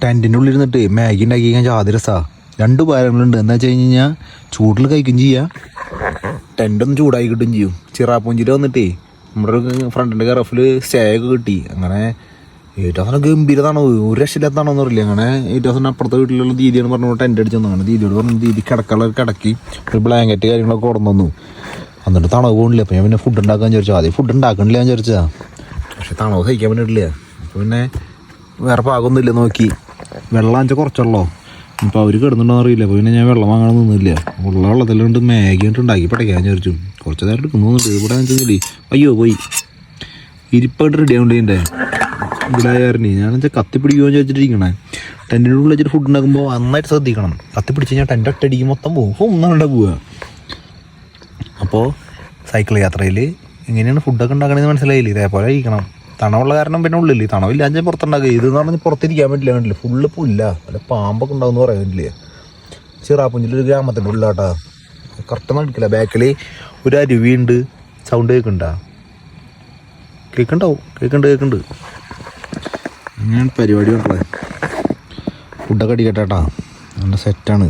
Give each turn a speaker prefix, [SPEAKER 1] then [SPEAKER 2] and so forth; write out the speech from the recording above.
[SPEAKER 1] ടെൻറ്റിൻ്റെ ഉള്ളിൽ ഇരുന്നിട്ട് മാഗി ഉണ്ടാക്കി കഴിഞ്ഞാൽ ജാതി രസമാണ്. 2 ഉപകാരങ്ങളുണ്ട്. എന്താ വെച്ച് കഴിഞ്ഞാൽ ചൂടിൽ കഴിക്കുകയും ചെയ്യാം, ടെൻ്റൊന്ന് ചൂടാക്കി കിട്ടുകയും ചെയ്യും. ചിറാപ്പൂഞ്ചിയിൽ വന്നിട്ടേ നമ്മുടെ ഫ്രണ്ടിൻ്റെ ഗറഫിൽ സ്റ്റേ ഒക്കെ കിട്ടി. അങ്ങനെ ഏറ്റവും ഗംഭീരതാണോ, ഒരു രക്ഷയില്ലാത്തതാണോ എന്ന് അറിയില്ല. അങ്ങനെ ഏറ്റവും അപ്പുറത്തെ വീട്ടിലുള്ള ദീദിയാണ് പറഞ്ഞു ടെൻ്റ് അടിച്ചു തന്നു. അങ്ങനെ ദീദിയോട് പറഞ്ഞു ദീദി കിടക്കാനുള്ള കിടക്കി ഒരു ബ്ലാങ്കറ്റ് കാര്യങ്ങളൊക്കെ കൊണ്ടു തന്നു. എന്നിട്ട് തണവ് പോകണില്ല. അപ്പോൾ ഞാൻ പിന്നെ ഫുഡ് ഉണ്ടാക്കാൻ ചോദിച്ചാൽ ആദ്യം ഫുഡ് ഉണ്ടാക്കണില്ല ഞാൻ ചോദിച്ചതാണ്. പക്ഷെ തണവ് സഹിക്കാൻ വേണ്ടിയിട്ടില്ല. അപ്പോൾ പിന്നെ വേറെ പാകമൊന്നുമില്ല നോക്കി. വെള്ളം വെച്ചാൽ കുറച്ചുള്ളൂ. അപ്പോൾ അവർ കിടന്നുണ്ടോ അറിയില്ല. അപ്പോൾ പിന്നെ ഞാൻ വെള്ളം വാങ്ങാൻ നിന്നില്ല. ഉള്ള വെള്ളത്തിലുണ്ട് മാഗി ഇട്ട് ഉണ്ടാക്കി പഠിക്കാൻ ചോദിച്ചു. കുറച്ച് നേരം എടുക്കുന്നുണ്ട്. ഇവിടെ വെച്ചില്ലേ അയ്യോ പോയി ഇരിപ്പായിട്ട് റെഡി ആവേണ്ടതിൻ്റെ ഇതിലായിരുന്നു. ഞാൻ വെച്ചാൽ കത്തി പിടിക്കുമോ എന്ന് ചോദിച്ചിട്ടിരിക്കണേ. ടെൻറ്റിൻ്റെ ഉള്ളിൽ വെച്ചിട്ട് ഫുഡ് ഉണ്ടാക്കുമ്പോൾ നന്നായിട്ട് ശ്രദ്ധിക്കണം. കത്തി പിടിച്ച് കഴിഞ്ഞാൽ ടെൻ്റ് ഒറ്റയടിക്ക് മൊത്തം പോകും. ഒന്നാണ് പോവുക. അപ്പോൾ സൈക്കിൾ യാത്രയിൽ എങ്ങനെയാണ് ഫുഡൊക്കെ ഉണ്ടാക്കണമെന്ന് മനസ്സിലായില്ലേ. ഇതേപോലെ ഇരിക്കണം. തണവുള്ള കാരണം പിന്നെ ഉള്ളില്ലേ, തണവില്ല ഞാൻ പുറത്തുണ്ടാക്കുക. ഇതെന്ന് പറഞ്ഞാൽ പുറത്തിരിക്കാൻ പറ്റില്ല. കണ്ടില്ല ഫുള്ള് പുല്ല, അല്ല പാമ്പൊക്കെ ഉണ്ടാവുമെന്ന് പറയാൻ പറ്റില്ല. ചിറാപ്പുഞ്ചിലൊരു ഗ്രാമത്തിൻ്റെ ഉള്ളിലാട്ടാ. കറക്റ്റ് നടക്കില്ല. ബാക്കിൽ ഒരു അരുവിയുണ്ട്. സൗണ്ട് കേൾക്കണ്ട? കേൾക്കുന്നുണ്ട്. അങ്ങനെ പരിപാടി ഉണ്ടല്ലേ. ഫുഡൊക്കെ അടിക്കട്ടെ കേട്ടാ. നല്ല സെറ്റാണ്.